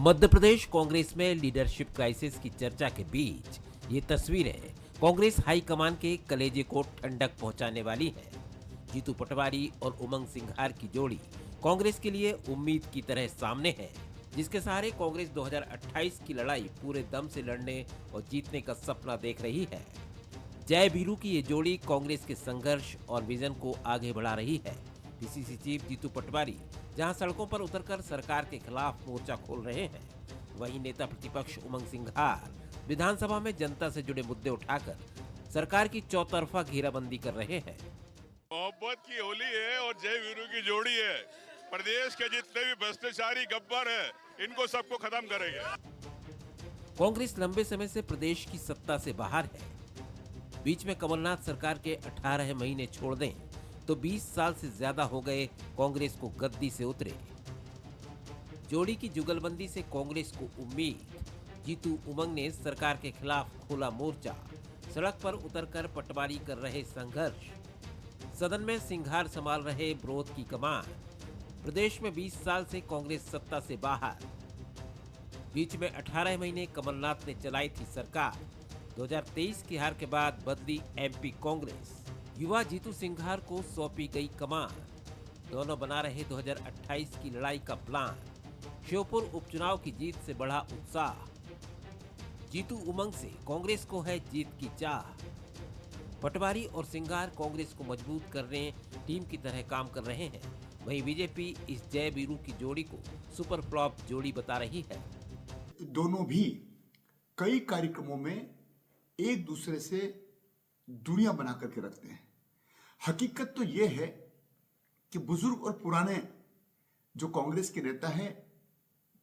मध्य प्रदेश कांग्रेस में leadership crisis की चर्चा के बीच ये तस्वीरें कांग्रेस हाईकमान के कलेजे को ठंडक पहुंचाने वाली है। जीतू पटवारी और उमंग सिंघार की जोड़ी कांग्रेस के लिए उम्मीद की तरह सामने है, जिसके सहारे कांग्रेस 2028 की लड़ाई पूरे दम से लड़ने और जीतने का सपना देख रही है। जय वीरू की ये जोड़ी कांग्रेस के संघर्ष और विजन को आगे बढ़ा रही है। पीसीसी चीफ जीतू पटवारी जहां सड़कों पर उतरकर सरकार के खिलाफ मोर्चा खोल रहे हैं, वहीं नेता प्रतिपक्ष उमंग सिंघार विधानसभा में जनता से जुड़े मुद्दे उठाकर सरकार की चौतरफा घेराबंदी कर रहे हैं। मोहब्बत की होली है और जय वीरू की जोड़ी है। प्रदेश के जितने भी भ्रष्टाचारी गब्बर हैं, इनको सबको खत्म करेंगे। कांग्रेस लंबे समय से प्रदेश की सत्ता से बाहर है। बीच में कमलनाथ सरकार के 18 महीने छोड़ दें तो 20 साल से ज्यादा हो गए कांग्रेस को गद्दी से उतरे। जोड़ी की जुगलबंदी से कांग्रेस को उम्मीद। जीतू उमंग ने सरकार के खिलाफ खोला मोर्चा, सड़क पर उतरकर पटवारी कर रहे संघर्ष। सदन में सिंघार संभाल रहे विरोध की कमान। प्रदेश में 20 साल से कांग्रेस सत्ता से बाहर। बीच में 18 महीने कमलनाथ ने चलाई थी सरकार। 2023 की हार के बाद बदली एमपी कांग्रेस। युवा जीतू सिंघार को सौंपी गई कमान। दोनों बना रहे 2028 की लड़ाई का प्लान। श्योपुर उपचुनाव की जीत से बढ़ा उत्साह। जीतू उमंग से कांग्रेस को है जीत की चाह। पटवारी और सिंघार कांग्रेस को मजबूत करने टीम की तरह काम कर रहे हैं। वहीं बीजेपी इस जय वीरू की जोड़ी को सुपर फ्लॉप जोड़ी बता रही है। दोनों भी कई कार्यक्रमों में एक दूसरे से दूरियां बना करके रखते हैं। हकीकत तो यह है कि बुजुर्ग और पुराने जो कांग्रेस के नेता हैं,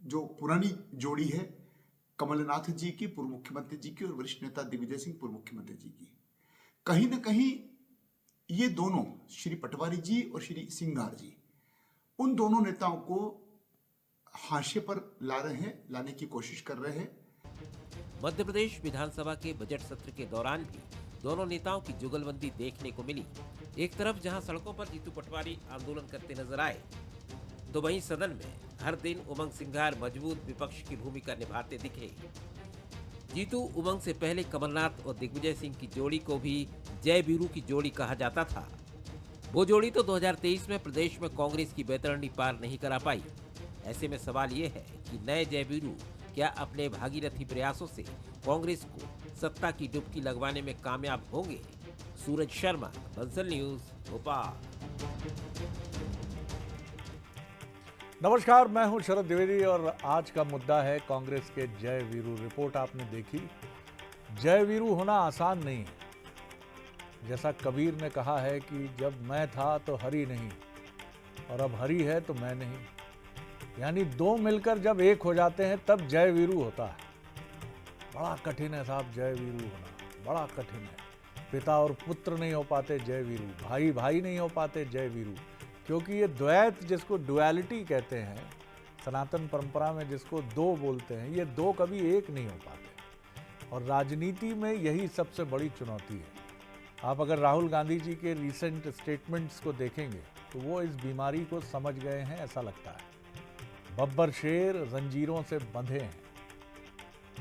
जो पुरानी जोड़ी है कमलनाथ जी की, पूर्व मुख्यमंत्री जी की, और वरिष्ठ नेता दिग्विजय सिंह, पूर्व मुख्यमंत्री जी की, कहीं ना कहीं ये दोनों श्री पटवारी जी और श्री सिंघार जी उन दोनों नेताओं को हाशिए पर ला रहे हैं, लाने की कोशिश कर रहे हैं। मध्य प्रदेश विधानसभा के बजट सत्र के दौरान भी दोनों नेताओं की जुगलबंदी देखने को मिली। एक तरफ जहां सड़कों पर जीतू पटवारी आंदोलन करते नजर आए, तो वहीं सदन में हर दिन उमंग सिंघार मजबूत विपक्ष की भूमिका निभाते दिखे। जीतू उमंग से पहले कमलनाथ और दिग्विजय सिंह की जोड़ी को भी जय वीरू की जोड़ी कहा जाता था। वो जोड़ी तो 2023 में प्रदेश में कांग्रेस की बैतरणी पार नहीं करा पाई। ऐसे में सवाल ये है कि नए जय वीरू क्या अपने भागीरथी प्रयासों से कांग्रेस को सत्ता की डुबकी लगवाने में कामयाब होंगे? सूरज शर्मा, बंसल न्यूज, भोपाल। नमस्कार, मैं हूं शरद द्विवेदी और आज का मुद्दा है कांग्रेस के जय वीरू। रिपोर्ट आपने देखी। जय वीरू होना आसान नहीं है। जैसा कबीर ने कहा है कि जब मैं था तो हरि नहीं, और अब हरि है तो मैं नहीं। यानी दो मिलकर जब एक हो जाते हैं तब जय वीरू होता है। बड़ा कठिन है साहब जय वीरू होना, बड़ा कठिन है। पिता और पुत्र नहीं हो पाते जय वीरू, भाई भाई नहीं हो पाते जय वीरू, क्योंकि ये द्वैत, जिसको डुअलिटी कहते हैं सनातन परंपरा में, जिसको दो बोलते हैं, ये दो कभी एक नहीं हो पाते। और राजनीति में यही सबसे बड़ी चुनौती है। आप अगर राहुल गांधी जी के रिसेंट स्टेटमेंट्स को देखेंगे तो वो इस बीमारी को समझ गए हैं, ऐसा लगता है। बब्बर शेर जंजीरों से बंधे हैं,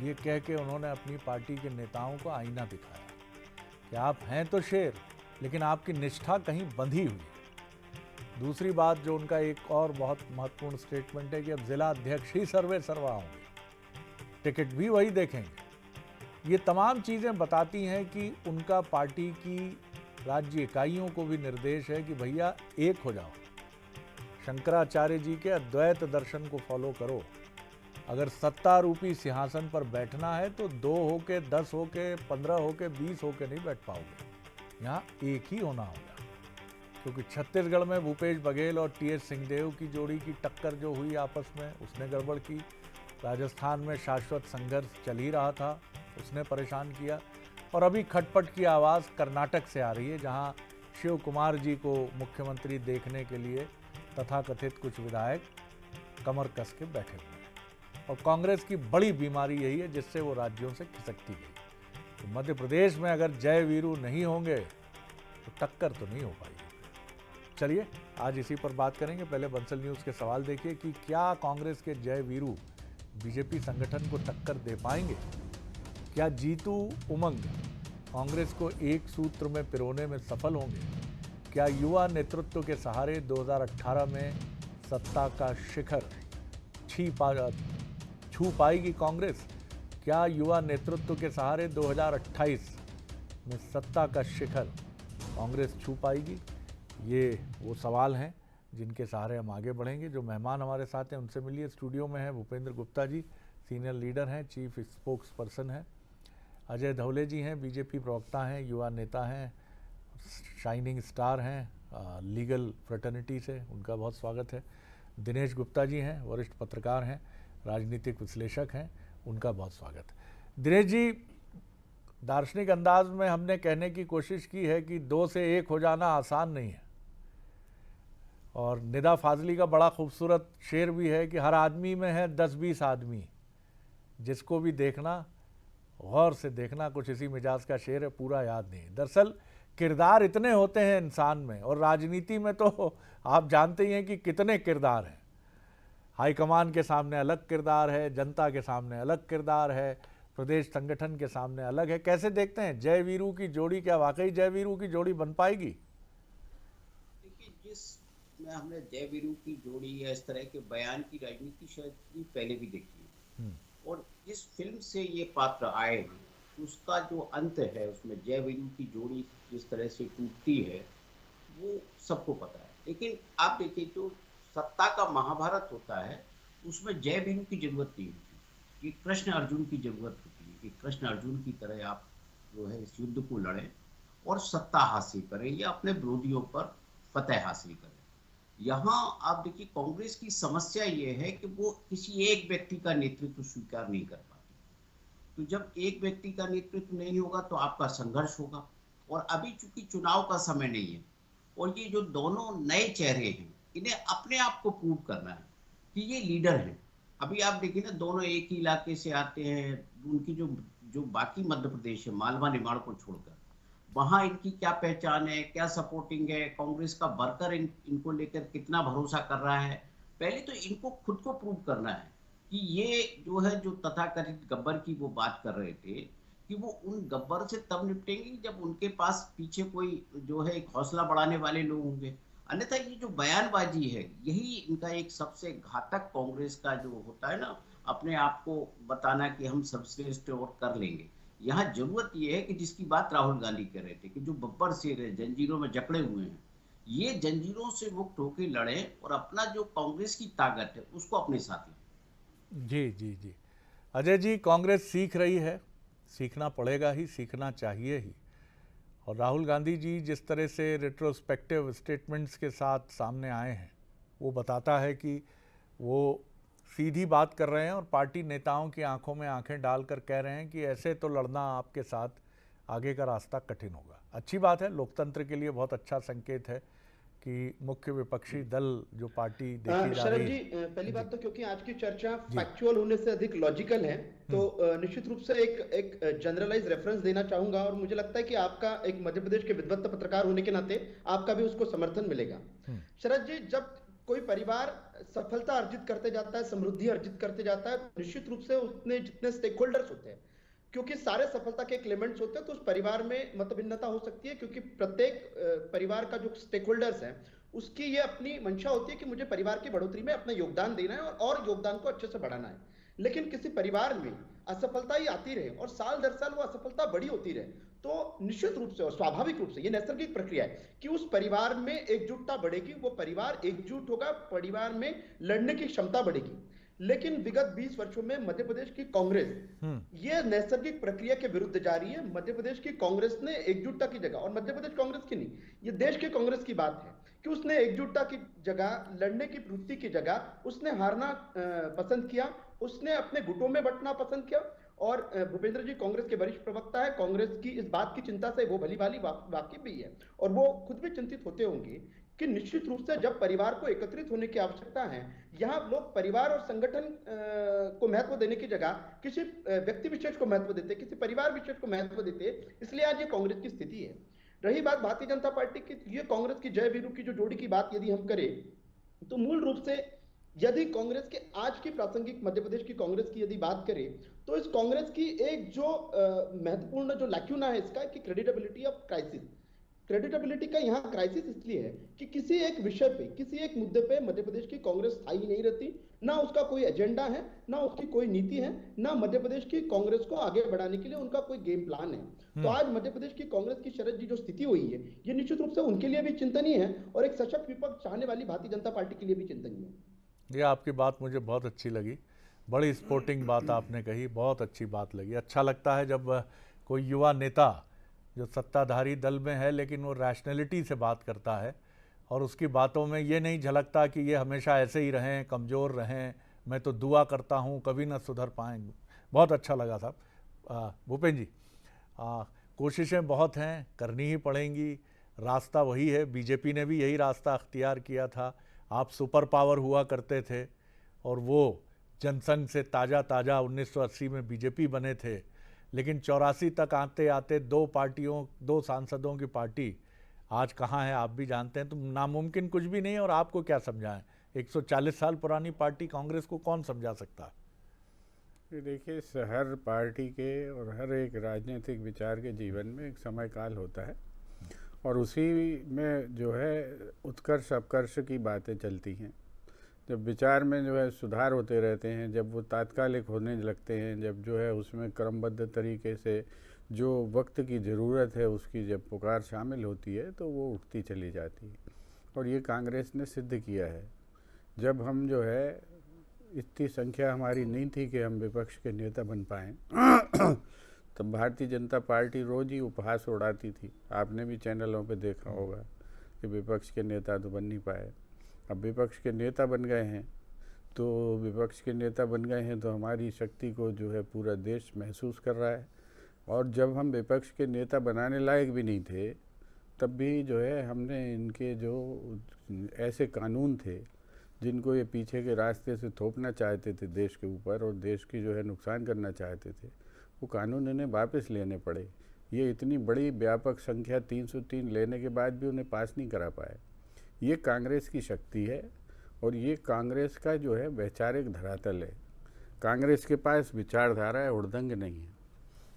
ये कह के उन्होंने अपनी पार्टी के नेताओं को आईना दिखाया कि आप हैं तो शेर, लेकिन आपकी निष्ठा कहीं बंधी हुई है। दूसरी बात जो उनका एक और बहुत महत्वपूर्ण स्टेटमेंट है कि अब जिला अध्यक्ष ही सर्वे सर्वा होंगे, टिकट भी वही देखेंगे। ये तमाम चीज़ें बताती हैं कि उनका पार्टी की राज्य इकाइयों को भी निर्देश है कि भैया एक हो जाओ, शंकराचार्य जी के अद्वैत दर्शन को फॉलो करो। अगर सत्ता रूपी सिंहासन पर बैठना है तो 2 होके, 10 होके, 15 होके, 20 होके नहीं बैठ पाओगे। यहाँ एक ही होना होगा, क्योंकि छत्तीसगढ़ में भूपेश बघेल और टीएस सिंहदेव की जोड़ी की टक्कर जो हुई आपस में, उसने गड़बड़ की। राजस्थान में शाश्वत संघर्ष चल ही रहा था, उसने परेशान किया। और अभी खटपट की आवाज़ कर्नाटक से आ रही है, जहाँ शिव कुमार जी को मुख्यमंत्री देखने के लिए तथाकथित कुछ विधायक कमर कस के बैठे हुए हैं। और कांग्रेस की बड़ी बीमारी यही है, जिससे वो राज्यों से खिसकती गई। तो मध्य प्रदेश में अगर जय वीरू नहीं होंगे तो टक्कर तो नहीं हो पाएगी। चलिए आज इसी पर बात करेंगे। पहले बंसल न्यूज़ के सवाल देखिए कि क्या कांग्रेस के जय वीरू बीजेपी संगठन को टक्कर दे पाएंगे? क्या जीतू उमंग कांग्रेस को एक सूत्र में पिरोने में सफल होंगे? क्या युवा नेतृत्व के सहारे 2018 में सत्ता का शिखर छू पाएगी कांग्रेस? क्या युवा नेतृत्व के सहारे 2028 में सत्ता का शिखर कांग्रेस छू पाएगी? ये वो सवाल हैं जिनके सहारे हम आगे बढ़ेंगे। जो मेहमान हमारे साथ हैं उनसे मिलिए। स्टूडियो में हैं भूपेंद्र गुप्ता जी, सीनियर लीडर हैं, चीफ स्पोक्स पर्सन हैं। अजय धौले जी हैं, बीजेपी प्रवक्ता हैं, युवा नेता हैं, शाइनिंग स्टार हैं लीगल फ्रेटर्निटी से, उनका बहुत स्वागत है। दिनेश गुप्ता जी हैं, वरिष्ठ पत्रकार हैं, राजनीतिक विश्लेषक हैं, उनका बहुत स्वागत है। दिनेश जी, दार्शनिक अंदाज में हमने कहने की कोशिश की है कि 2 से 1 हो जाना आसान नहीं है, और निदा फाजली का बड़ा खूबसूरत शेर भी है कि हर आदमी में है 10-20 आदमी, जिसको भी देखना गौर से देखना। कुछ इसी मिजाज का शेर है, पूरा याद नहीं। दरअसल किरदार इतने होते हैं इंसान में, और राजनीति में तो आप जानते ही हैं कि कितने किरदार हैं। हाईकमान के सामने अलग किरदार है, जनता के सामने अलग किरदार है, प्रदेश संगठन के सामने अलग है। कैसे देखते हैं जय वीरू की जोड़ी? क्या वाकई जय वीरू की जोड़ी बन पाएगी? देखिए, जिसमें हमने जय वीरू की जोड़ी या इस तरह के बयान की राजनीति शायद पहले भी देखी है, और जिस फिल्म से ये पात्र आए हैं उसका जो अंत है, उसमें जय वीरू की जोड़ी जिस तरह से टूटती है वो सबको पता है। लेकिन आप देखिए, जो सत्ता का महाभारत होता है उसमें जय वीरू की जरूरत नहीं होती, ये कृष्ण अर्जुन की जरूरत होती है कि कृष्ण अर्जुन की तरह आप जो है इस युद्ध को लड़ें और सत्ता हासिल करें या अपने विरोधियों पर फतेह हासिल करें। यहाँ आप देखिए, कांग्रेस की समस्या ये है कि वो किसी एक व्यक्ति का नेतृत्व स्वीकार नहीं कर पाती। तो जब एक व्यक्ति का नेतृत्व नहीं होगा तो आपका संघर्ष होगा, और अभी चूंकि चुनाव का समय नहीं है और ये जो दोनों नए चेहरे हैं इन्हें अपने आप को प्रूव करना है कि ये लीडर हैं। अभी आप देखिए ना, दोनों एक ही इलाके से आते हैं, उनकी जो बाकी मध्य प्रदेश है, मालवा निमाड़ को छोड़कर, वहां इनकी क्या पहचान है, क्या सपोर्टिंग है, कांग्रेस का वर्कर इनको लेकर कितना भरोसा कर रहा है। पहले तो इनको खुद को प्रूव करना है कि ये जो है, जो तथाकथित गब्बर की वो बात कर रहे थे कि वो उन गब्बर से तब निपटेंगे जब उनके पास पीछे कोई जो है एक हौसला बढ़ाने वाले लोग होंगे। अन्यथा ये जो बयानबाजी है, यही इनका एक सबसे घातक कांग्रेस का जो होता है ना, अपने आप को बताना कि हम सर्वश्रेष्ठ और कर लेंगे। यहाँ जरूरत ये है कि जिसकी बात राहुल गांधी कर रहे थे कि जो बब्बर शेर है, जंजीरों में जकड़े हुए हैं, ये जंजीरों से मुक्त होकर लड़े और अपना जो कांग्रेस की ताकत है उसको अपने साथ लें। जी जी जी, अजय जी, कांग्रेस सीख रही है, सीखना पड़ेगा ही, सीखना चाहिए ही। और राहुल गांधी जी जिस तरह से रेट्रोस्पेक्टिव स्टेटमेंट्स के साथ सामने आए हैं, वो बताता है कि वो सीधी बात कर रहे हैं और पार्टी नेताओं की आंखों में आंखें डालकर कह रहे हैं कि ऐसे तो लड़ना आपके साथ आगे का रास्ता कठिन होगा। अच्छी बात है, लोकतंत्र के लिए बहुत अच्छा संकेत है कि मुख्य विपक्षी दल जो पार्टी देखी जा शरद रही जी, है। पहली बात तो क्योंकि आज की चर्चा फैक्चुअल होने से अधिक लॉजिकल है, तो निश्चित रूप से एक जनरलाइज रेफरेंस देना चाहूंगा, और मुझे लगता है कि आपका एक मध्य प्रदेश के विद्वत पत्रकार होने के नाते आपका भी उसको समर्थन मिलेगा। शरद जी, जब कोई परिवार सफलता अर्जित करते जाता है, समृद्धि अर्जित करते जाता है, निश्चित रूप से उसमें जितने स्टेक होल्डर्स होते हैं, क्योंकि सारे सफलता के एलिमेंट्स होते हैं, तो उस परिवार में मतभिन्नता हो सकती है, क्योंकि प्रत्येक परिवार का जो स्टेक होल्डर्स है उसकी ये अपनी मंशा होती है कि मुझे परिवार की बढ़ोतरी में अपना योगदान देना है और योगदान को अच्छे से बढ़ाना है। लेकिन किसी परिवार में असफलता ही आती रहे और साल दर साल वो असफलता बड़ी होती रहे, तो निश्चित रूप से और स्वाभाविक रूप से ये नैसर्गिक प्रक्रिया है कि उस परिवार में एकजुटता बढ़ेगी, वो परिवार एकजुट होगा, परिवार में लड़ने की क्षमता बढ़ेगी। लेकिन विगत 20 वर्षों में मध्य प्रदेश की कांग्रेस ये नैसर्गिक प्रक्रिया के विरुद्ध जा रही है। मध्य प्रदेश की कांग्रेस ने एकजुटता की जगह, और मध्य प्रदेश कांग्रेस की नहीं, ये देश के कांग्रेस की बात है कि उसने एकजुटता की जगह, लड़ने की प्रवृत्ति की जगह उसने हारना पसंद किया, उसने अपने गुटों में बंटना पसंद किया। और भूपेंद्र जी कांग्रेस के वरिष्ठ प्रवक्ता है, कांग्रेस की इस बात की चिंता से वो भली भांति वाकिफ भी है, और वो खुद भी चिंतित होते होंगे कि निश्चित रूप से जब परिवार को एकत्रित होने की आवश्यकता है, यहाँ लोग परिवार और संगठन को महत्व देने की जगह किसी व्यक्ति विशेष को महत्व देते, किसी परिवार विशेष को महत्व देते, इसलिए आज ये कांग्रेस की स्थिति है। रही बात भारतीय जनता पार्टी की, ये कांग्रेस की जय वीरू की जो जोड़ी की बात यदि हम करें, तो मूल रूप से यदि कांग्रेस के आज की प्रासंगिक मध्य प्रदेश की कांग्रेस की यदि बात करें, तो इस कांग्रेस की एक जो महत्वपूर्ण जो लैक्यूना है इसका, कि क्रेडिटेबिलिटी ऑफ क्राइसिस। क्रेडिटेबिलिटी का यहाँ क्राइसिस इसलिए है कि किसी एक विषय पे, किसी एक मुद्दे पे मध्य प्रदेश की कांग्रेस स्थायी नहीं रहती, ना उसका कोई एजेंडा है, ना उसकी कोई नीति है, ना मध्य प्रदेश की कांग्रेस को आगे बढ़ाने के लिए उनका कोई गेम प्लान है। तो आज मध्य प्रदेश की कांग्रेस की शरद जी जो स्थिति हुई है, ये निश्चित रूप से उनके लिए भी चिंतनीय है और एक सशक्त विपक्ष चाहने वाली भारतीय जनता पार्टी के लिए भी चिंतनीय है। ये आपकी बात मुझे बहुत अच्छी लगी, बड़ी स्पोर्टिंग बात आपने कही, बहुत अच्छी बात लगी। अच्छा लगता है जब कोई युवा नेता जो सत्ताधारी दल में है लेकिन वो रैशनैलिटी से बात करता है और उसकी बातों में ये नहीं झलकता कि ये हमेशा ऐसे ही रहें, कमज़ोर रहें, मैं तो दुआ करता हूँ कभी ना सुधर पाएंगे। बहुत अच्छा लगा साहब। भूपेंद्र जी, कोशिशें बहुत हैं, करनी ही पड़ेंगी, रास्ता वही है, बीजेपी ने भी यही रास्ता अख्तियार किया था। आप सुपर पावर हुआ करते थे और वो जनसंघ से ताज़ा 1980 में बीजेपी बने थे, लेकिन 84 तक आते आते दो सांसदों की पार्टी आज कहाँ है आप भी जानते हैं। तो नामुमकिन कुछ भी नहीं, और आपको क्या समझाएं, 140 साल पुरानी पार्टी कांग्रेस को कौन समझा सकता है? देखिए, हर पार्टी के और हर एक राजनीतिक विचार के जीवन में एक समय काल होता है और उसी में जो है उत्कर्ष अपकर्ष की बातें चलती हैं। जब विचार में जो है सुधार होते रहते हैं, जब वो तात्कालिक होने लगते हैं, जब जो है उसमें क्रमबद्ध तरीके से जो वक्त की ज़रूरत है उसकी जब पुकार शामिल होती है तो वो उठती चली जाती है। और ये कांग्रेस ने सिद्ध किया है। जब हम जो है इतनी संख्या हमारी नहीं थी कि हम विपक्ष के नेता बन पाएँ तब भारतीय जनता पार्टी रोज़ ही उपहास उड़ाती थी। आपने भी चैनलों पे देखा होगा कि विपक्ष के नेता तो बन नहीं पाए। अब विपक्ष के नेता बन गए हैं, तो विपक्ष के नेता बन गए हैं तो हमारी शक्ति को जो है पूरा देश महसूस कर रहा है। और जब हम विपक्ष के नेता बनाने लायक भी नहीं थे, तब भी जो है हमने इनके जो ऐसे कानून थे जिनको ये पीछे के रास्ते से थोपना चाहते थे देश के ऊपर और देश की जो है नुकसान करना चाहते थे, वो कानून इन्हें वापस लेने पड़े। ये इतनी बड़ी व्यापक संख्या 303 लेने के बाद भी उन्हें पास नहीं करा पाए। ये कांग्रेस की शक्ति है और ये कांग्रेस का जो है वैचारिक धरातल है। कांग्रेस के पास विचारधारा है, उड़दंग नहीं है।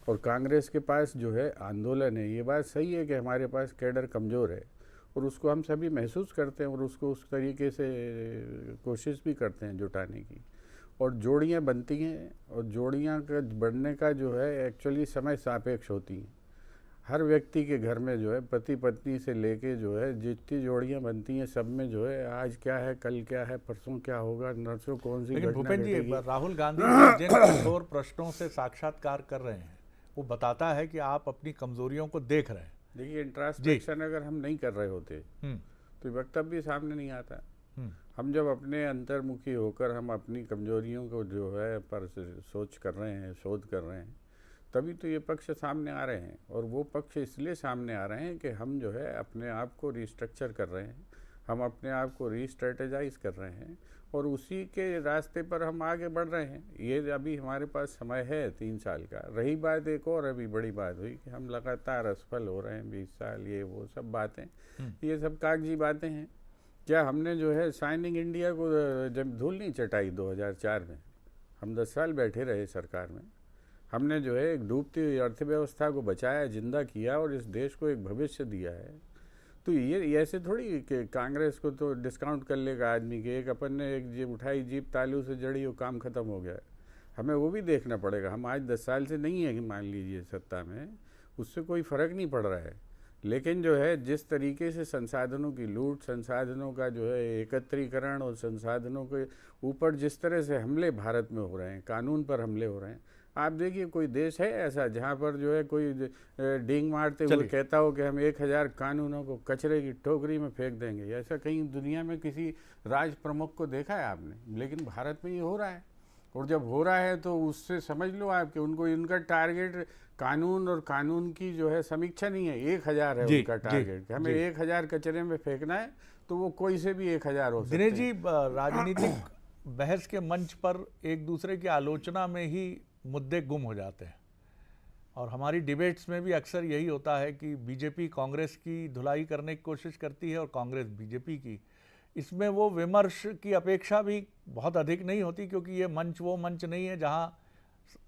और कांग्रेस के पास जो है आंदोलन है। ये बात सही है कि हमारे पास कैडर कमज़ोर है और उसको हम सभी महसूस करते हैं और उसको उस तरीके से कोशिश भी करते हैं जुटाने की। और जोड़ियाँ बनती हैं और जोड़ियाँ का बढ़ने का जो है एक्चुअली समय सापेक्ष होती हैं। हर व्यक्ति के घर में जो है पति पत्नी से लेके जो है जितनी जोड़ियाँ बनती हैं सब में जो है आज क्या है, कल क्या है, परसों क्या होगा, नरसों कौन सी घटना भूपेंद्र जी, घटेगी। राहुल गांधी जिन कठोर प्रश्नों से साक्षात्कार कर रहे हैं वो बताता है कि आप अपनी कमजोरियों को देख रहे हैं। देखिए, इंट्रास्पेक्शन अगर हम नहीं कर रहे होते तो वक्तव्य सामने नहीं आता। हम जब अपने अंतर्मुखी होकर हम अपनी कमजोरियों को जो है पर सोच कर रहे हैं, शोध कर रहे हैं, तभी तो ये पक्ष सामने आ रहे हैं। और वो पक्ष इसलिए सामने आ रहे हैं कि हम जो है अपने आप को रिस्ट्रक्चर कर रहे हैं, हम अपने आप को रीस्ट्रेटेजाइज कर रहे हैं और उसी के रास्ते पर हम आगे बढ़ रहे हैं। ये अभी हमारे पास समय है 3 साल का। रही बात एक और अभी बड़ी बात हुई कि हम लगातार असफल हो रहे हैं 20 साल, ये वो सब बातें, ये सब कागजी बातें हैं। क्या हमने जो है शाइनिंग इंडिया को जब धूल नहीं चटाई 2004 में, हम 10 साल बैठे रहे सरकार में, हमने जो है एक डूबती हुई अर्थव्यवस्था को बचाया, जिंदा किया और इस देश को एक भविष्य दिया है। तो ये ऐसे थोड़ी कि कांग्रेस को तो डिस्काउंट कर लेगा आदमी के, एक अपन ने एक जीप उठाई, जीप तालू से जड़ी, वो काम ख़त्म हो गया। हमें वो भी देखना पड़ेगा। हम आज 10 साल से नहीं है कि मान लीजिए सत्ता में, उससे कोई फ़र्क नहीं पड़ रहा है। लेकिन जो है जिस तरीके से संसाधनों की लूट, संसाधनों का जो है एकत्रीकरण और संसाधनों के ऊपर जिस तरह से हमले भारत में हो रहे हैं, कानून पर हमले हो रहे हैं, आप देखिए कोई देश है ऐसा जहाँ पर जो है कोई डींग मारते हुए कहता हो कि हम 1000 कानूनों को कचरे की टोकरी में फेंक देंगे। ऐसा कहीं दुनिया में किसी राज प्रमुख को देखा है आपने? लेकिन भारत में ये हो रहा है। और जब हो रहा है तो उससे समझ लो आप कि उनको इनका टारगेट कानून और कानून की जो है समीक्षा नहीं है, 1000 है उनका टारगेट। हमें 1000 कचरे में फेंकना है तो वो कोई से भी 1000 हो सकते हैं। दिनेश जी, राजनीतिक बहस के मंच पर एक दूसरे की आलोचना में ही मुद्दे गुम हो जाते हैं और हमारी डिबेट्स में भी अक्सर यही होता है कि बीजेपी कांग्रेस की धुलाई करने की कोशिश करती है और कांग्रेस बीजेपी की। इसमें वो विमर्श की अपेक्षा भी बहुत अधिक नहीं होती, क्योंकि ये मंच वो मंच नहीं है जहाँ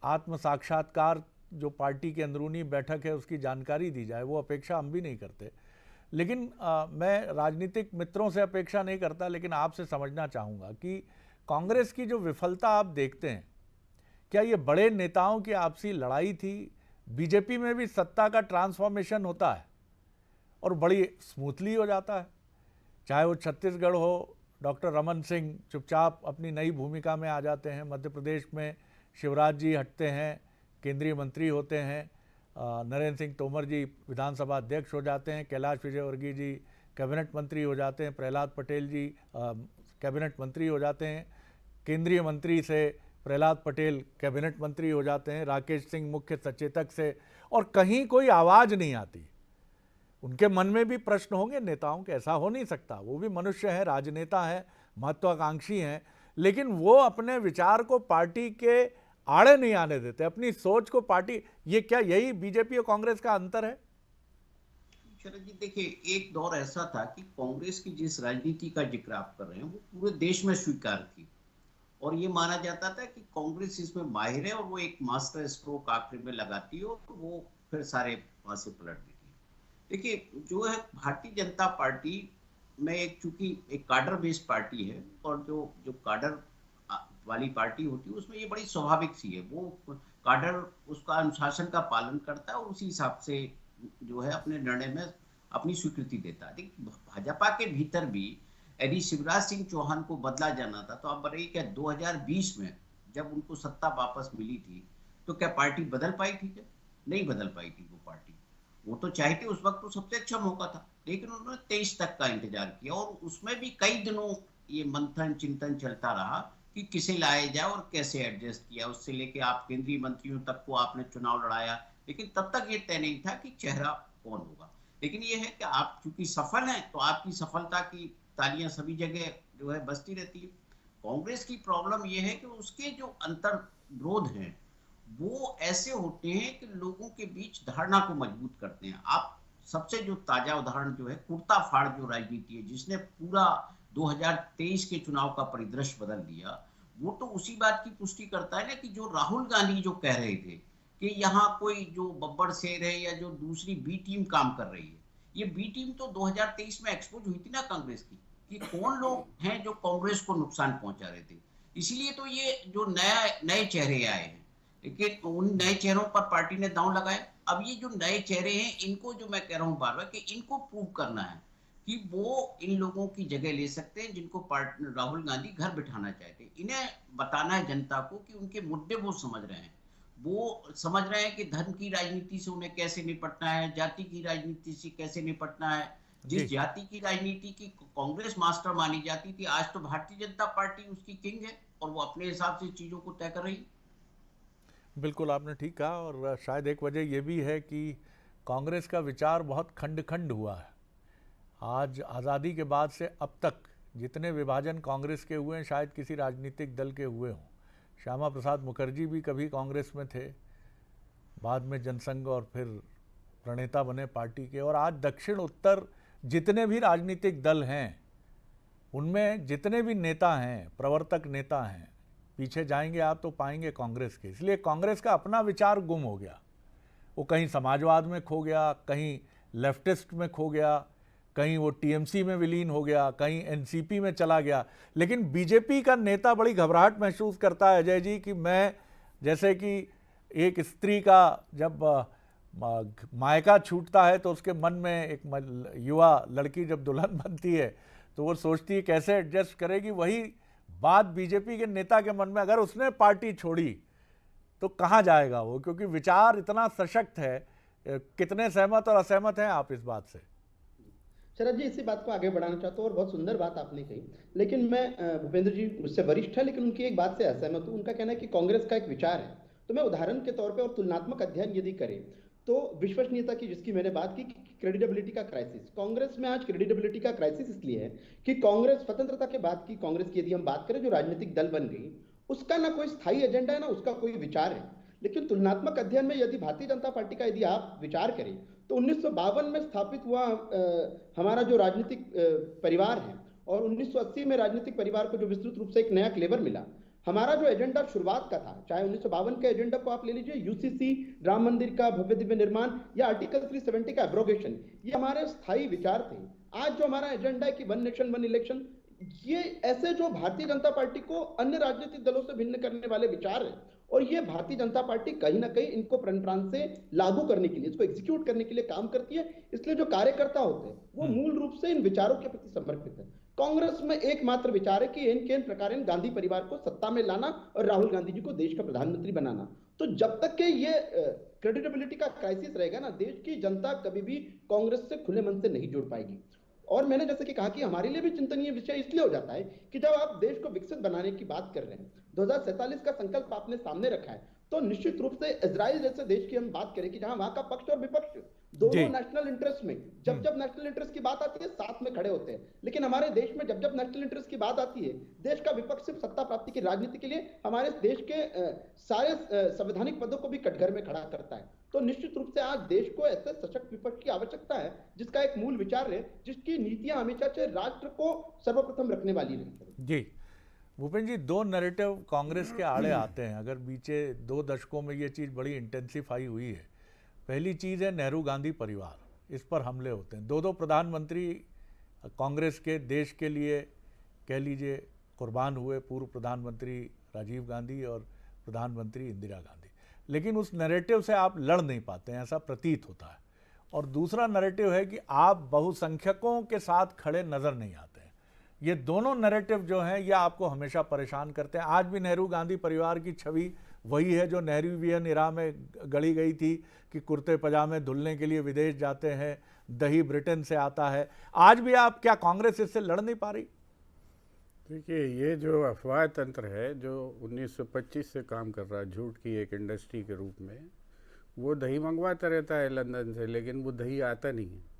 आत्म साक्षात्कार जो पार्टी की अंदरूनी बैठक है उसकी जानकारी दी जाए, वो अपेक्षा हम भी नहीं करते। लेकिन मैं राजनीतिक मित्रों से अपेक्षा नहीं करता, लेकिन आपसे समझना चाहूँगा कि कांग्रेस की जो विफलता आप देखते हैं, क्या ये बड़े नेताओं की आपसी लड़ाई थी? बीजेपी में भी सत्ता का ट्रांसफॉर्मेशन होता है और बड़ी स्मूथली हो जाता है, चाहे वो छत्तीसगढ़ हो, डॉक्टर रमन सिंह चुपचाप अपनी नई भूमिका में आ जाते हैं, मध्य प्रदेश में शिवराज जी हटते हैं, केंद्रीय मंत्री होते हैं, नरेंद्र सिंह तोमर जी विधानसभा अध्यक्ष हो जाते हैं, कैलाश विजयवर्गीय जी कैबिनेट मंत्री हो जाते हैं, प्रहलाद पटेल जी कैबिनेट मंत्री हो जाते हैं, केंद्रीय मंत्री से प्रहलाद पटेल कैबिनेट मंत्री हो जाते हैं, राकेश सिंह मुख्य सचेतक से, और कहीं कोई आवाज़ नहीं आती। उनके मन में भी प्रश्न होंगे नेताओं के, ऐसा हो नहीं सकता, वो भी मनुष्य हैं, राजनेता हैं, महत्वाकांक्षी हैं, लेकिन वो अपने विचार को पार्टी के आड़े नहीं आने देते, अपनी सोच को पार्टी, ये क्या यही बीजेपी और कांग्रेस का अंतर है? शरद जी देखिए, एक दौर ऐसा था कि कांग्रेस की जिस राजनीति का जिक्र आप कर रहे हैं वो पूरे देश में स्वीकार थी, और ये माना जाता था कि कांग्रेस इसमें माहिर है और वो एक मास्टर स्ट्रोक आखिर में लगाती है और वो फिर सारे वहां से पलट देती है। देखिए, जो है भारतीय जनता पार्टी में एक चूंकि एक काडर बेस्ड पार्टी है, और जो जो काडर वाली पार्टी होती है उसमें ये बड़ी स्वाभाविक सी है, वो काडर उसका अनुशासन का पालन करता है और उसी हिसाब से जो है अपने निर्णय में अपनी स्वीकृति देता है। देखिए, भाजपा के भीतर भी यदि शिवराज सिंह चौहान को बदला जाना था तो आप बताइए, क्या 2020 में जब उनको सत्ता वापस मिली थी तो क्या पार्टी बदल पाई थी? क्या नहीं बदल पाई थी वो पार्टी। वो तो चाहते उस वक्त तो सबसे अच्छा मौका था, लेकिन उन्होंने 23 तक का इंतजार किया और उसमें भी कई दिनों ये मंथन चिंतन चलता रहा कि किसे लाया जाए और कैसे एडजस्ट किया, उससे लेके आप केंद्रीय मंत्रियों तक को आपने चुनाव लड़ाया, लेकिन तब तक ये तय नहीं था कि चेहरा कौन होगा। लेकिन ये है कि आप चूंकि सफल हैं तो आपकी सफलता की तालियां सभी जगह जो है बजती रहती है। कांग्रेस की प्रॉब्लम ये है कि उसके जो अंतर विरोध हैं वो ऐसे होते हैं कि लोगों के बीच धारणा को मजबूत करते हैं। आप सबसे जो ताजा उदाहरण जो है कुर्ता फाड़ जो राजनीति है जिसने पूरा 2023 के चुनाव का परिदृश्य बदल दिया, वो तो उसी बात की पुष्टि करता है ना कि जो राहुल गांधी जो कह रहे थे कि यहाँ कोई जो बब्बर शेर है या जो दूसरी बी टीम काम कर रही है, ये बी टीम तो 2023 में एक्सपोज हुई थी ना कांग्रेस की, कि कौन लोग हैं जो कांग्रेस को नुकसान पहुंचा रहे थे। इसीलिए तो ये जो नए चेहरे आए हैं, लेकिन उन नए चेहरों पर पार्टी ने दांव लगाए। अब ये जो नए चेहरे हैं इनको जो मैं कह रहा हूँ बार बार कि इनको प्रूव करना है कि वो इन लोगों की जगह ले सकते हैं जिनको राहुल गांधी घर बिठाना चाहते हैं। इन्हें बताना है जनता को कि उनके मुद्दे वो समझ रहे हैं, वो समझ रहे हैं कि धर्म की राजनीति से उन्हें कैसे निपटना है, जाति की राजनीति से कैसे निपटना है। जिस जाति की राजनीति की कांग्रेस मास्टर मानी जाती थी, आज तो भारतीय जनता पार्टी उसकी किंग है और वो अपने हिसाब से चीजों को तय कर रही। बिल्कुल आपने ठीक कहा, और शायद एक वजह यह भी है कि कांग्रेस का विचार बहुत खंड खंड हुआ है। आज आज़ादी के बाद से अब तक जितने विभाजन कांग्रेस के हुए हैं शायद किसी राजनीतिक दल के हुए हों। श्यामा प्रसाद मुखर्जी भी कभी कांग्रेस में थे, बाद में जनसंघ और फिर प्रणेता बने पार्टी के, और आज दक्षिण उत्तर जितने भी राजनीतिक दल हैं उनमें जितने भी नेता हैं, प्रवर्तक नेता हैं, पीछे जाएंगे आप तो पाएंगे कांग्रेस के। इसलिए कांग्रेस का अपना विचार गुम हो गया, वो कहीं समाजवाद में खो गया, कहीं लेफ्टिस्ट में खो गया, कहीं वो टीएमसी में विलीन हो गया, कहीं एनसीपी में चला गया। लेकिन बीजेपी का नेता बड़ी घबराहट महसूस करता है अजय जी कि मैं, जैसे कि एक स्त्री का जब मायका छूटता है तो उसके मन में एक युवा लड़की जब दुल्हन बनती है तो वो सोचती है कैसे एडजस्ट करेगी। वही बात बीजेपी के नेता के मन में, अगर उसने पार्टी छोड़ी तो कहाँ जाएगा वो, क्योंकि विचार इतना सशक्त है। कितने सहमत और असहमत हैं आप इस बात से? शरद जी, इसी बात को आगे बढ़ाना चाहता हूँ और बहुत सुंदर बात आपने कही, लेकिन मैं भूपेंद्र जी मुझसे वरिष्ठ है लेकिन उनकी एक बात से असहमत हूँ। उनका कहना है कि कांग्रेस का एक विचार है, तो मैं उदाहरण के तौर पे और तुलनात्मक अध्ययन यदि करें तो विश्वसनीयता की, जिसकी मैंने बात की, क्रेडिबिलिटी का क्राइसिस, कांग्रेस में आज क्रेडिबिलिटी का क्राइसिस इसलिए है कि कांग्रेस स्वतंत्रता के बाद की कांग्रेस की यदि हम बात करें जो राजनीतिक दल बन गई, उसका ना कोई स्थायी एजेंडा है ना उसका कोई विचार है। लेकिन तुलनात्मक अध्ययन में यदि भारतीय जनता पार्टी का यदि आप विचार करें तो 1952 में स्थापित हुआ हमारा जो राजनीतिक परिवार है और 1980 में राजनीतिक परिवार को जो विस्तृत रूप से एक नया क्लेवर मिला, हमारा जो एजेंडा शुरुआत का था, चाहे 1952 के एजेंडा को आप ले लीजिए, यूसीसी, राम मंदिर का भव्य दिव्य निर्माण या आर्टिकल 370 का एब्रोगेशन, ये हमारे स्थायी विचार थे। आज जो हमारा एजेंडा है कि वन नेशन वन इलेक्शन, ये ऐसे जो भारतीय जनता पार्टी को अन्य राजनीतिक दलों से भिन्न करने वाले विचार हैं, और ये भारतीय जनता पार्टी कहीं ना कहीं इनको प्रण प्राण से लागू करने के लिए, इसको एग्जीक्यूट करने के लिए काम करती है। इसलिए जो कार्यकर्ता होते हैं वो मूल रूप से इन विचारों के प्रति समर्पित है। कांग्रेस में एकमात्र विचार है कि इन प्रकार गांधी परिवार को सत्ता में लाना और राहुल गांधी जी को देश का प्रधानमंत्री बनाना। तो जब तक के ये क्रेडिटेबिलिटी का क्राइसिस रहेगा ना, देश की जनता कभी भी कांग्रेस से खुले मन से नहीं जुड़ पाएगी। और मैंने जैसे कि कहा कि हमारे लिए भी चिंतनीय विषय इसलिए हो जाता है कि जब आप देश को विकसित बनाने की बात कर रहे हैं, 2047 का संकल्प आपने सामने रखा है, तो निश्चित रूप से इजराइल जैसे देश की हम बात करें कि जहां वहां का पक्ष और विपक्ष दोनों नेशनल इंटरेस्ट में, जब जब नेशनल इंटरेस्ट की बात आती है साथ में खड़े होते हैं, लेकिन हमारे देश में जब जब नेशनल इंटरेस्ट की बात आती है, देश का विपक्ष सिर्फ सत्ता प्राप्ति की राजनीति के लिए हमारे देश के सारे संवैधानिक पदों को भी कटघरे में खड़ा करता है। तो निश्चित रूप से आज देश को ऐसे सशक्त विपक्ष की आवश्यकता है जिसका एक मूल विचार है, जिसकी नीतियां हमेशा से राष्ट्र को सर्वप्रथम रखने वाली रही। जी भूपेंद्र जी, दो नैरेटिव कांग्रेस के आड़े आते हैं। अगर बीते 2 दशकों में ये चीज़ बड़ी इंटेंसिफाई हुई है। पहली चीज़ है नेहरू गांधी परिवार, इस पर हमले होते हैं। दो प्रधानमंत्री कांग्रेस के देश के लिए कह लीजिए कुर्बान हुए, पूर्व प्रधानमंत्री राजीव गांधी और प्रधानमंत्री इंदिरा गांधी, लेकिन उस नैरेटिव से आप लड़ नहीं पाते हैं, ऐसा प्रतीत होता है। और दूसरा नैरेटिव है कि आप बहुसंख्यकों के साथ खड़े नज़र नहीं आते हैं। ये दोनों नैरेटिव जो हैं ये आपको हमेशा परेशान करते हैं। आज भी नेहरू गांधी परिवार की छवि वही है जो नेहरूवियन इरा में गढ़ी गई थी कि कुर्ते पजामे धुलने के लिए विदेश जाते हैं, दही ब्रिटेन से आता है। आज भी आप, क्या कांग्रेस इससे लड़ नहीं पा रही? देखिए, ये जो अफवाह तंत्र है जो 1925 से काम कर रहा है झूठ की एक इंडस्ट्री के रूप में, वो दही मंगवाता रहता है लंदन से, लेकिन वो दही आता नहीं है।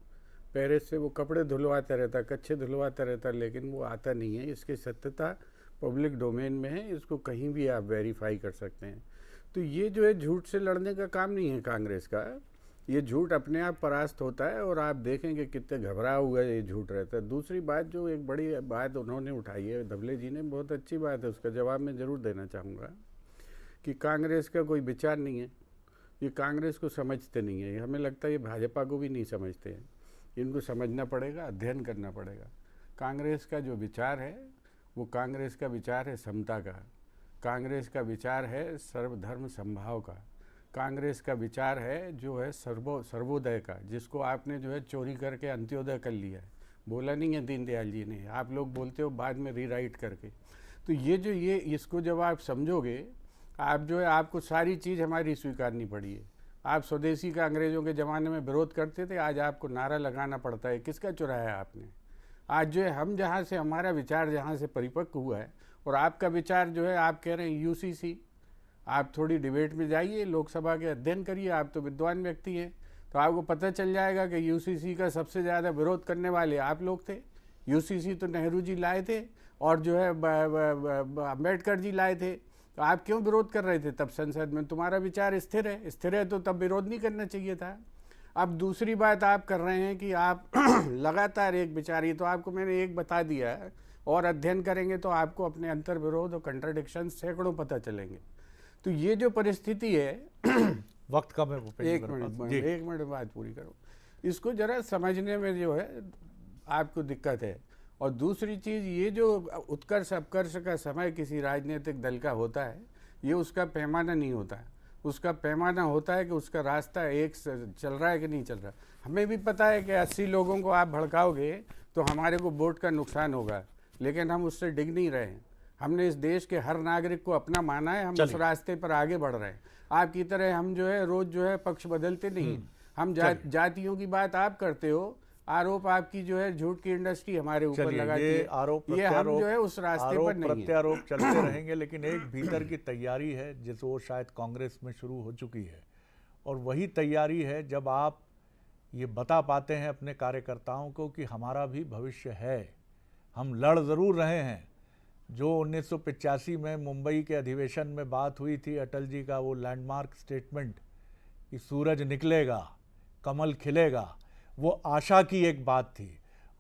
पेरिस से वो कपड़े धुलवाता रहता है, कच्छे धुलवाता रहता है, लेकिन वो आता नहीं है। इसकी सत्यता पब्लिक डोमेन में है, इसको कहीं भी आप वेरीफाई कर सकते हैं। तो ये जो है झूठ से लड़ने का काम नहीं है कांग्रेस का। ये झूठ अपने आप परास्त होता है और आप देखेंगे कितने घबरा हुआ ये झूठ रहता है। दूसरी बात, जो एक बड़ी बात उन्होंने उठाई है धवले जी ने, बहुत अच्छी बात है, उसका जवाब मैं ज़रूर देना चाहूँगा कि कांग्रेस का कोई विचार नहीं है। ये कांग्रेस को समझते नहीं है। हमें लगता है ये भाजपा को भी नहीं समझते हैं। इनको समझना पड़ेगा, अध्ययन करना पड़ेगा। कांग्रेस का जो विचार है वो कांग्रेस का विचार है समता का, कांग्रेस का विचार है सर्वधर्म समभाव का, कांग्रेस का विचार है जो है सर्वोदय का, जिसको आपने जो है चोरी करके अंत्योदय कर लिया है। बोला नहीं है दीनदयाल जी ने, आप लोग बोलते हो बाद में रीराइट करके। तो ये इसको जब आप समझोगे, आप जो है आपको सारी चीज़ हमारी स्वीकारनी पड़ी है। आप स्वदेशी का अंग्रेज़ों के ज़माने में विरोध करते थे, आज आपको नारा लगाना पड़ता है। किसका चुराया आपने? आज जो है हम जहाँ से, हमारा विचार जहाँ से परिपक्व हुआ है और आपका विचार जो है, आप कह रहे हैं यूसीसी। आप थोड़ी डिबेट में जाइए, लोकसभा के अध्ययन करिए, आप तो विद्वान व्यक्ति हैं, तो आपको पता चल जाएगा कि यूसीसी का सबसे ज़्यादा विरोध करने वाले आप लोग थे। यूसीसी तो नेहरू जी लाए थे और जो है अम्बेडकर जी लाए थे, तो आप क्यों विरोध कर रहे थे तब संसद में? तुम्हारा विचार स्थिर है तो तब विरोध नहीं करना चाहिए था। अब दूसरी बात आप कर रहे हैं कि आप लगातार एक विचार, ये तो आपको मैंने एक बता दिया है, और अध्ययन करेंगे तो आपको अपने अंतर विरोध और कंट्राडिक्शन सैकड़ों पता चलेंगे। तो ये जो परिस्थिति है वक्त कम है, एक मिनट बात पूरी करो। इसको जरा समझने में जो है आपको दिक्कत है। और दूसरी चीज़, ये जो उत्कर्ष अपकर्ष का समय किसी राजनीतिक दल का होता है, ये उसका पैमाना नहीं होता है। उसका पैमाना होता है कि उसका रास्ता एक चल रहा है कि नहीं चल रहा। हमें भी पता है कि 80 लोगों को आप भड़काओगे तो हमारे को वोट का नुकसान होगा, लेकिन हम उससे डिग नहीं रहे हैं। हमने इस देश के हर नागरिक को अपना माना है, हम उस रास्ते पर आगे बढ़ रहे हैं। आपकी तरह हम जो है रोज़ जो है पक्ष बदलते नहीं। हम जातियों की बात आप करते हो, आरोप आपकी जो है झूठ की इंडस्ट्री हमारे ऊपर लगाती है। आरोप ये हम जो है उस रास्ते पर नहीं है। प्रत्यारोप चलते रहेंगे, लेकिन एक भीतर की तैयारी है जिसको वो शायद कांग्रेस में शुरू हो चुकी है, और वही तैयारी है जब आप ये बता पाते हैं अपने कार्यकर्ताओं को कि हमारा भी भविष्य है, हम लड़ ज़रूर रहे हैं। जो 1985 में मुंबई के अधिवेशन में बात हुई थी, अटल जी का वो लैंडमार्क स्टेटमेंट कि सूरज निकलेगा, कमल खिलेगा, वो आशा की एक बात थी।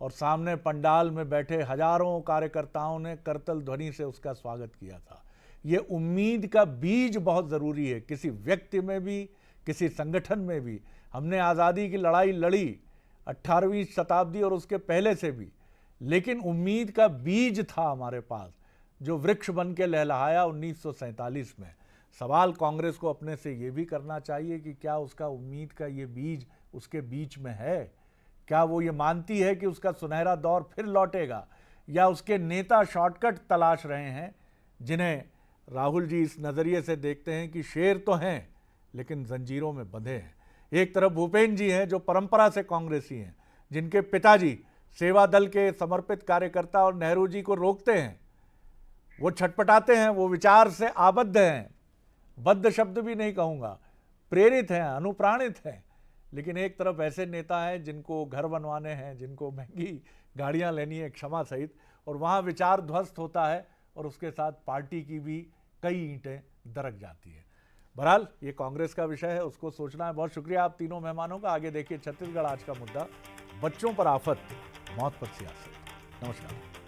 और सामने पंडाल में बैठे हजारों कार्यकर्ताओं ने करतल ध्वनि से उसका स्वागत किया था। ये उम्मीद का बीज बहुत ज़रूरी है, किसी व्यक्ति में भी, किसी संगठन में भी। हमने आज़ादी की लड़ाई लड़ी 18वीं शताब्दी और उसके पहले से भी, लेकिन उम्मीद का बीज था हमारे पास जो वृक्ष बन के लहलहाया 1947 में। सवाल कांग्रेस को अपने से ये भी करना चाहिए कि क्या उसका उम्मीद का ये बीज उसके बीच में है? क्या वो ये मानती है कि उसका सुनहरा दौर फिर लौटेगा, या उसके नेता शॉर्टकट तलाश रहे हैं जिन्हें राहुल जी इस नज़रिए से देखते हैं कि शेर तो हैं लेकिन जंजीरों में बंधे हैं। एक तरफ भूपेंद्र जी हैं जो परंपरा से कांग्रेसी हैं, जिनके पिताजी सेवा दल के समर्पित कार्यकर्ता और नेहरू जी को रोकते हैं, वो छटपटाते हैं, वो विचार से आबद्ध हैं, बद्ध शब्द भी नहीं कहूँगा, प्रेरित हैं, अनुप्राणित हैं। लेकिन एक तरफ ऐसे नेता हैं जिनको घर बनवाने हैं, जिनको महंगी गाड़ियाँ लेनी है क्षमा सहित, और वहाँ विचार ध्वस्त होता है और उसके साथ पार्टी की भी कई ईंटें दरक जाती है। बहरहाल ये कांग्रेस का विषय है, उसको सोचना है। बहुत शुक्रिया आप तीनों मेहमानों का। आगे देखिए छत्तीसगढ़ आज का मुद्दा, बच्चों पर आफत, मौत पर सियासत। नमस्कार।